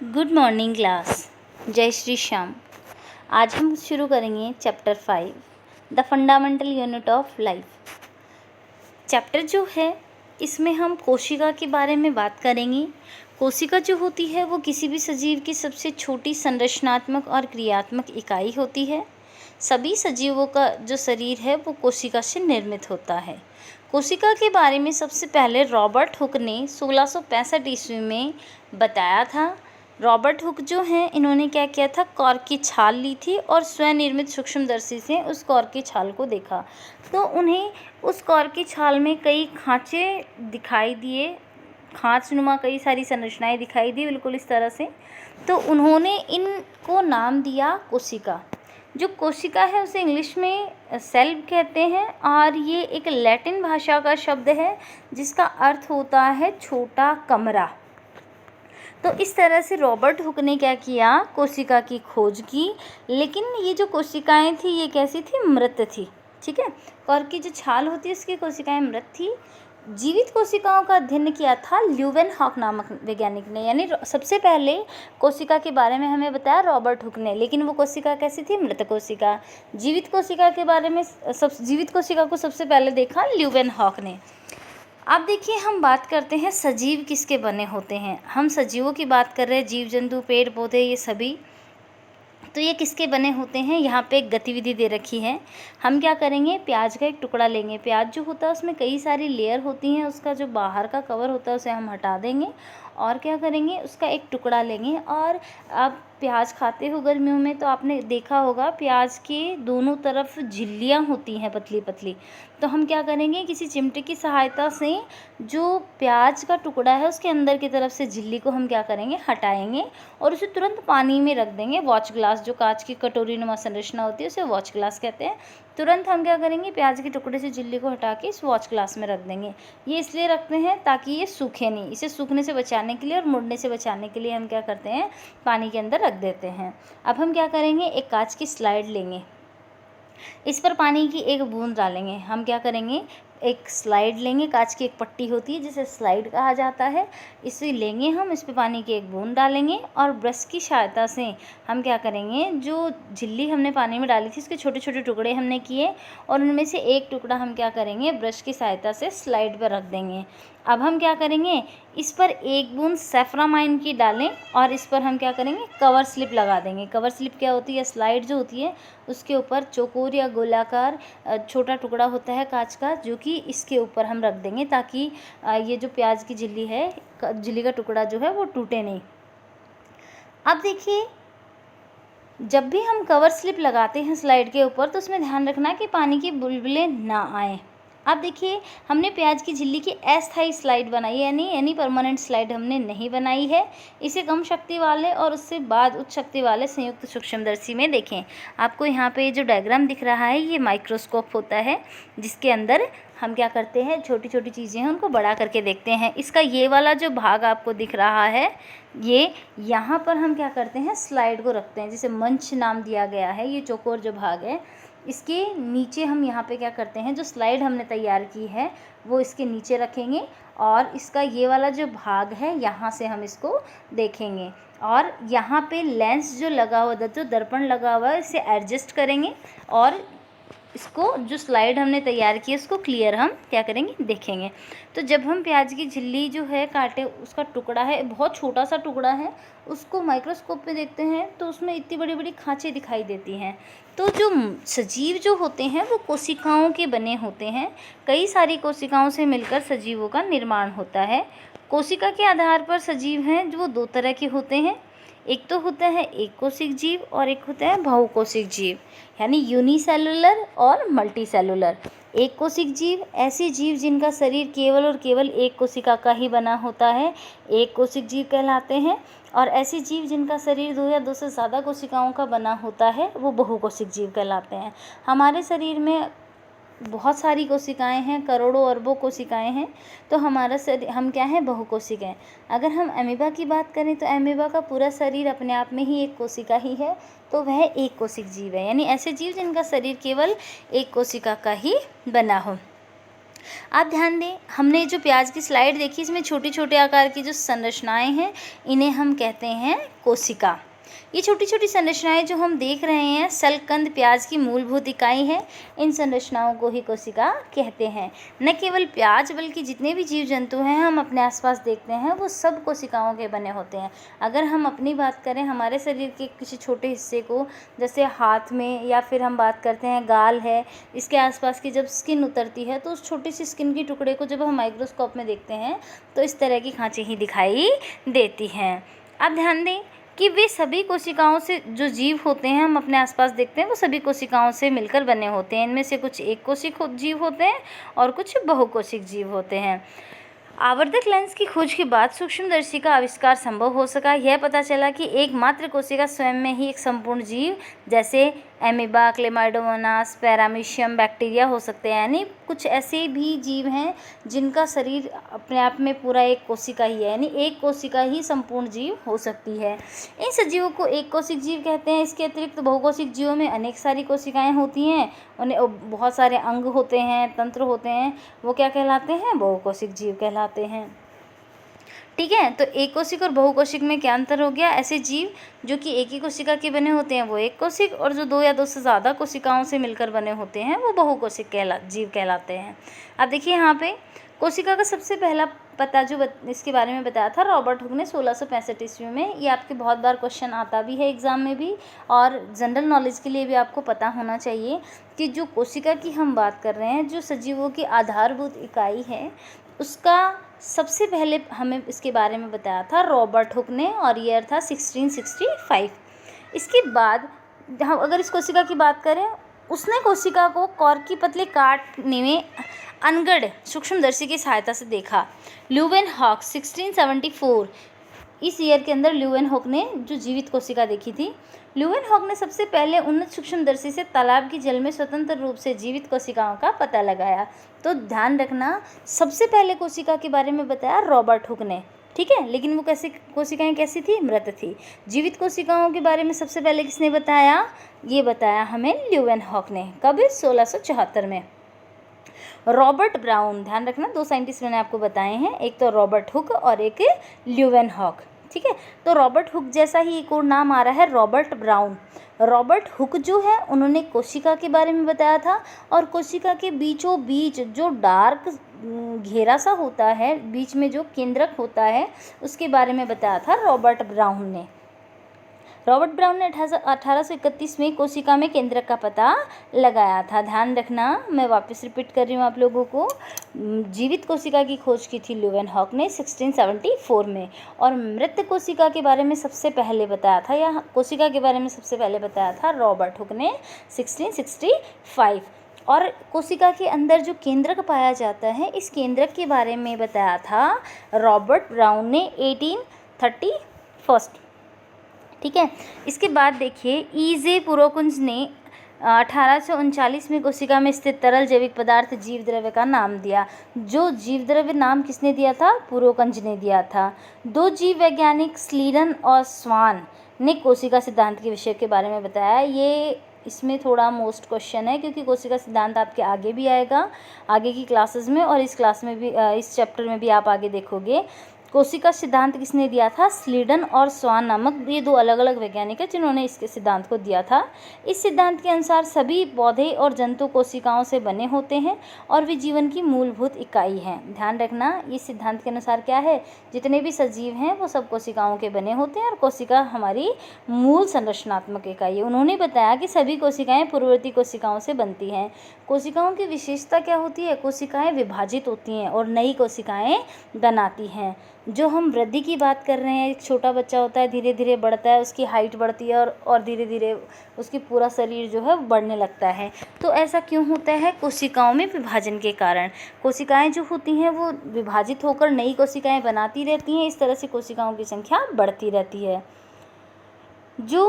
Good morning class. जय श्री श्याम। आज हम शुरू करेंगे chapter 5 the fundamental unit of life. Chapter जो है इसमें हम कोशिका के बारे में बात करेंगे। कोशिका जो होती है वो किसी भी सजीव की सबसे छोटी संरचनात्मक और क्रियात्मक इकाई होती है। सभी सजीवों का जो शरीर है वो कोशिका से निर्मित होता है। कोशिका के बारे में सबसे पहले रॉबर्ट हुक ने 1665 ईस्वी में बताया था। रॉबर्ट हुक जो हैं इन्होंने क्या किया था, कॉर्क की छाल ली थी और स्वनिर्मित सूक्ष्मदर्शी से उस कॉर्क की छाल को देखा तो उन्हें उस कॉर्क की छाल में कई खांचे दिखाई दिए, खांचनुमा कई सारी संरचनाएं दिखाई दी बिल्कुल इस तरह से। तो उन्होंने इनको नाम दिया कोशिका। जो कोशिका है उसे इंग्लिश में सेल कहते हैं और ये एक लैटिन भाषा का शब्द है जिसका अर्थ होता है छोटा कमरा। तो इस तरह से रॉबर्ट हुक ने क्या किया, कोशिका की खोज की। लेकिन ये जो कोशिकाएं थी ये कैसी थी, मृत थी। ठीक है, कॉर्क की जो छाल होती है उसकी कोशिकाएं मृत थी। जीवित कोशिकाओं का अध्ययन किया था ल्यूवेनहॉक नामक वैज्ञानिक ने, यानी सबसे पहले कोशिका के बारे में हमें बताया रॉबर्ट हुक ने। लेकिन वो कोशिका कैसी थी, मृत कोशिका। जीवित कोशिका के बारे में जीवित कोशिका को सबसे पहले देखा ल्यूवेनहॉक ने। अब देखिए हम बात करते हैं सजीव किसके बने होते हैं। हम सजीवों की बात कर रहे हैं, जीव जंतु पेड़ पौधे ये सभी। तो ये किसके बने होते हैं, यहाँ पे एक गतिविधि दे रखी है। हम क्या करेंगे, प्याज का एक टुकड़ा लेंगे। प्याज जो होता है उसमें कई सारी लेयर होती हैं, उसका जो बाहर का कवर होता है उसे हम हटा देंगे और क्या करेंगे, उसका एक टुकड़ा लेंगे। और आप प्याज खाते हो गर्मियों में तो आपने देखा होगा प्याज के दोनों तरफ झिल्लियाँ होती हैं पतली पतली। तो हम क्या करेंगे, किसी चिमटे की सहायता से जो प्याज का टुकड़ा है उसके अंदर की तरफ से झिल्ली को हम क्या करेंगे, हटाएंगे और उसे तुरंत पानी में रख देंगे। वॉच ग्लास, जो कांच की कटोरी नुमा संरचना होती है उसे वॉच ग्लास कहते हैं। तुरंत हम क्या करेंगे, प्याज के टुकड़े से झिल्ली को हटा के इस वॉच ग्लास में रख देंगे। ये इसलिए रखते हैं ताकि ये सूखे नहीं। इसे सूखने से बचाने के लिए और मुड़ने से बचाने के लिए हम क्या करते हैं, पानी के अंदर रख देते हैं। अब हम क्या करेंगे, एक कांच की स्लाइड लेंगे, इस पर पानी की एक बूंद डालेंगे। हम क्या करेंगे, एक स्लाइड लेंगे, कांच की एक पट्टी होती है जिसे स्लाइड कहा जाता है। इसे लेंगे हम, इस पे पानी की एक बूंद डालेंगे और ब्रश की सहायता से हम क्या करेंगे, जो झिल्ली हमने पानी में डाली थी उसके छोटे छोटे टुकड़े हमने किए और उनमें से एक टुकड़ा हम क्या करेंगे, ब्रश की सहायता से स्लाइड पर रख देंगे। अब हम क्या करेंगे, इस पर एक बूंद सैफ्रामाइन की डालें और इस पर हम क्या करेंगे, कवर स्लिप लगा देंगे। कवर स्लिप क्या होती है, स्लाइड जो होती है उसके ऊपर चौकोर या गोलाकार छोटा टुकड़ा होता है कांच का, जो कि इसके ऊपर हम रख देंगे ताकि ये जो प्याज की झिल्ली है, झिल्ली का टुकड़ा जो है वो टूटे नहीं। अब देखिए जब भी हम कवर स्लिप लगाते हैं स्लाइड के ऊपर तो उसमें ध्यान रखना कि पानी की बुलबुलें ना आए। अब देखिए हमने प्याज की झिल्ली की अस्थायी स्लाइड बनाई है, यानी परमानेंट स्लाइड हमने नहीं बनाई है। इसे कम शक्ति वाले और उससे बाद उच्च शक्ति वाले संयुक्त सूक्ष्मदर्शी में देखें। आपको यहाँ पे जो डायग्राम दिख रहा है ये माइक्रोस्कोप होता है जिसके अंदर हम क्या करते हैं, छोटी छोटी चीज़ें हैं उनको बड़ा करके देखते हैं। इसका ये वाला जो भाग आपको दिख रहा है, ये यहाँ पर हम क्या करते हैं, स्लाइड को रखते हैं, जिसे मंच नाम दिया गया है। ये चौकोर जो भाग है इसके नीचे हम यहाँ पे क्या करते हैं, जो स्लाइड हमने तैयार की है वो इसके नीचे रखेंगे और इसका ये वाला जो भाग है यहाँ से हम इसको देखेंगे। और यहाँ पे लेंस जो लगा हुआ, जो दर्पण लगा हुआ है, इसे एडजस्ट करेंगे और इसको जो स्लाइड हमने तैयार की है उसको क्लियर हम क्या करेंगे, देखेंगे। तो जब हम प्याज की झिल्ली जो है काटे, उसका टुकड़ा है बहुत छोटा सा टुकड़ा है, उसको माइक्रोस्कोप पे देखते हैं तो उसमें इतनी बड़ी बड़ी खांचे दिखाई देती हैं। तो जो सजीव जो होते हैं वो कोशिकाओं के बने होते हैं। कई सारी कोशिकाओं से मिलकर सजीवों का निर्माण होता है। कोशिका के आधार पर सजीव हैं जो दो तरह के होते हैं। एक तो होता है एक कोशिक जीव और एक होता है बहुकोशिक जीव, यानी यूनिसेलुलर और मल्टीसेलुलर। एक कोशिक जीव ऐसे जीव जिनका शरीर केवल और केवल एक कोशिका का ही बना होता है, एक कोशिक जीव कहलाते हैं। और ऐसे जीव जिनका शरीर दो या दो से ज़्यादा कोशिकाओं का बना होता है वो बहुकोशिक जीव कहलाते हैं। हमारे शरीर में बहुत सारी कोशिकाएं हैं, करोड़ों अरबों कोशिकाएं हैं, तो हमारा शरीर, हम क्या हैं, बहुकोशिक हैं। अगर हम अमीबा की बात करें तो अमीबा का पूरा शरीर अपने आप में ही एक कोशिका ही है, तो वह एक कोशिक जीव है। यानी ऐसे जीव जिनका शरीर केवल एक कोशिका का ही बना हो। आप ध्यान दें, हमने जो प्याज की स्लाइड देखी इसमें छोटे छोटे आकार की जो संरचनाएं हैं इन्हें हम कहते हैं कोशिका। ये छोटी छोटी संरचनाएं जो हम देख रहे हैं सलकंद प्याज की मूलभूत इकाई है। इन संरचनाओं को ही कोशिका कहते हैं। न केवल प्याज बल्कि जितने भी जीव जंतु हैं हम अपने आसपास देखते हैं वो सब कोशिकाओं के बने होते हैं। अगर हम अपनी बात करें हमारे शरीर के किसी छोटे हिस्से को, जैसे हाथ में, या फिर हम बात करते हैं गाल है, इसके आसपास की जब स्किन उतरती है तो उस छोटी सी स्किन के टुकड़े को जब हम माइक्रोस्कोप में देखते हैं तो इस तरह की खांचे ही दिखाई देती हैं। अब ध्यान दें कि वे सभी कोशिकाओं से जो जीव होते हैं हम अपने आसपास देखते हैं वो सभी कोशिकाओं से मिलकर बने होते हैं। इनमें से कुछ एक कोशिक जीव होते हैं और कुछ बहुकोशिक जीव होते हैं। आवर्धक लेंस की खोज के बाद सूक्ष्मदर्शी का आविष्कार संभव हो सका। यह पता चला कि एकमात्र कोशिका स्वयं में ही एक संपूर्ण जीव जैसे एमीबा, क्लेमाइडोमोनास, पैरामीशियम, बैक्टीरिया हो सकते हैं। यानी कुछ ऐसे भी जीव हैं जिनका शरीर अपने आप में पूरा एक कोशिका ही है, यानी एक कोशिका ही संपूर्ण जीव हो सकती है। इन सजीवों को एक कोशिक जीव कहते हैं। इसके अतिरिक्त बहुकोशिक जीवों में अनेक सारी कोशिकाएं होती हैं, उन्हें बहुत सारे अंग होते हैं, तंत्र होते हैं, वो क्या कहलाते हैं? बहुकोशिक जीव कहलाते हैं। ठीक है, तो एक कोशिक और बहुकोशिक में क्या अंतर हो गया? ऐसे जीव जो कि एक ही कोशिका के बने होते हैं वो एक कोशिक, और जो दो या दो से ज़्यादा कोशिकाओं से मिलकर बने होते हैं वो बहुकोशिक जीव कहलाते हैं। अब देखिए यहाँ पे कोशिका का सबसे पहला पता जो इसके बारे में बताया था रॉबर्ट हुक ने 1665 ईस्वी में। ये आपके बहुत बार क्वेश्चन आता भी है एग्ज़ाम में भी, और जनरल नॉलेज के लिए भी आपको पता होना चाहिए कि जो कोशिका की हम बात कर रहे हैं, जो सजीवों की आधारभूत इकाई है, उसका सबसे पहले हमें इसके बारे में बताया था रॉबर्ट हुक ने, और ईयर था 1665। इसके बाद हम अगर इस कोशिका की बात करें, उसने कोशिका को कॉर्क की पतली काटने में अनगढ़ सूक्ष्मदर्शी की सहायता से देखा। ल्यूवेनहॉक 1674 इस ईयर के अंदर ल्यूवेनहॉक ने जो जीवित कोशिका देखी थी। ल्यूवेनहॉक ने सबसे पहले उन्नत सूक्ष्मदर्शी से तालाब के जल में स्वतंत्र रूप से जीवित कोशिकाओं का पता लगाया। तो ध्यान रखना, सबसे पहले कोशिका के बारे में बताया रॉबर्ट हुक ने, ठीक है, लेकिन वो कोशिकाएं कैसी थी? मृत थी। जीवित कोशिकाओं के बारे में सबसे पहले किसने बताया? ये बताया हमें ल्यूवेनहॉक ने। कब? 1674 में। रॉबर्ट ब्राउन, ध्यान रखना, दो साइंटिस्ट मैंने आपको बताए हैं, एक तो रॉबर्ट हुक और एक ल्यूवेनहॉक। ठीक है, तो रॉबर्ट हुक जैसा ही एक और नाम आ रहा है रॉबर्ट ब्राउन। रॉबर्ट हुक जो है उन्होंने कोशिका के बारे में बताया था, और कोशिका के बीचों बीच जो डार्क घेरा सा होता है, बीच में जो केंद्रक होता है, उसके बारे में बताया था रॉबर्ट ब्राउन ने। रॉबर्ट ब्राउन ने 1831 में कोशिका में केंद्रक का पता लगाया था। ध्यान रखना, मैं वापस रिपीट कर रही हूँ आप लोगों को, जीवित कोशिका की खोज की थी ल्यूवेनहॉक ने 1674 में, और मृत कोशिका के बारे में सबसे पहले बताया था, या कोशिका के बारे में सबसे पहले बताया था रॉबर्ट हुक ने 1665। और कोशिका के अंदर जो केंद्रक पाया जाता है, इस केंद्रक के बारे में बताया था रॉबर्ट ब्राउन ने 1831। ठीक है, इसके बाद देखिए ईजे पुरोकुंज ने 1839 में कोशिका में स्थित तरल जैविक पदार्थ जीव द्रव्य का नाम दिया। जो जीव द्रव्य नाम किसने दिया था? पुरोकुंज ने दिया था। दो जीव वैज्ञानिक स्लीडन और स्वान ने कोशिका सिद्धांत के विषय के बारे में बताया। ये इसमें थोड़ा मोस्ट क्वेश्चन है, क्योंकि कोशिका सिद्धांत आपके आगे भी आएगा, आगे की क्लासेस में, और इस क्लास में भी, इस चैप्टर में भी आप आगे देखोगे। कोशिका सिद्धांत किसने दिया था? स्लीडन और स्वान नामक ये दो अलग अलग वैज्ञानिक हैं जिन्होंने इसके सिद्धांत को दिया था। इस सिद्धांत के अनुसार सभी पौधे और जंतु कोशिकाओं से बने होते हैं और वे जीवन की मूलभूत इकाई हैं। ध्यान रखना, इस सिद्धांत के अनुसार क्या है? जितने भी सजीव हैं वो सब कोशिकाओं के बने होते हैं और कोशिका हमारी मूल संरचनात्मक इकाई है। उन्होंने बताया कि सभी कोशिकाएं पूर्ववर्ती कोशिकाओं से बनती हैं। कोशिकाओं की विशेषता क्या होती है? कोशिकाएं विभाजित होती हैं और नई कोशिकाएं बनाती हैं। जो हम वृद्धि की बात कर रहे हैं, एक छोटा बच्चा होता है, धीरे धीरे बढ़ता है, उसकी हाइट बढ़ती है और धीरे धीरे उसकी पूरा शरीर जो है बढ़ने लगता है। तो ऐसा क्यों होता है? कोशिकाओं में विभाजन के कारण। कोशिकाएं जो होती हैं वो विभाजित होकर नई कोशिकाएं बनाती रहती हैं। इस तरह से कोशिकाओं की संख्या बढ़ती रहती है। जो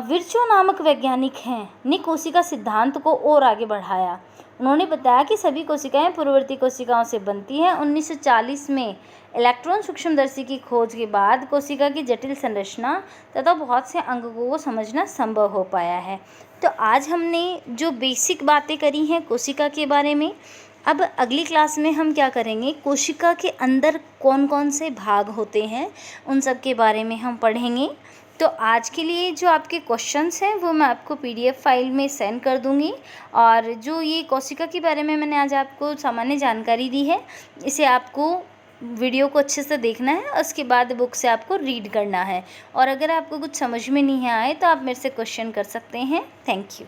विर्चो नामक वैज्ञानिक हैं ने कोशिका सिद्धांत को और आगे बढ़ाया। उन्होंने बताया कि सभी कोशिकाएं पूर्ववर्ती कोशिकाओं से बनती हैं। 1940 में इलेक्ट्रॉन सूक्ष्मदर्शी की खोज के बाद कोशिका की जटिल संरचना तथा बहुत से अंगों को समझना संभव हो पाया है। तो आज हमने जो बेसिक बातें करी हैं कोशिका के बारे में, अब अगली क्लास में हम क्या करेंगे, कोशिका के अंदर कौन कौन से भाग होते हैं उन सब के बारे में हम पढ़ेंगे। तो आज के लिए जो आपके क्वेश्चंस हैं वो मैं आपको पीडीएफ फाइल में सेंड कर दूंगी। और जो ये कोशिका के बारे में मैंने आज आपको सामान्य जानकारी दी है, इसे आपको वीडियो को अच्छे से देखना है, उसके बाद बुक से आपको रीड करना है। और अगर आपको कुछ समझ में नहीं आए तो आप मेरे से क्वेश्चन कर सकते हैं। Thank you.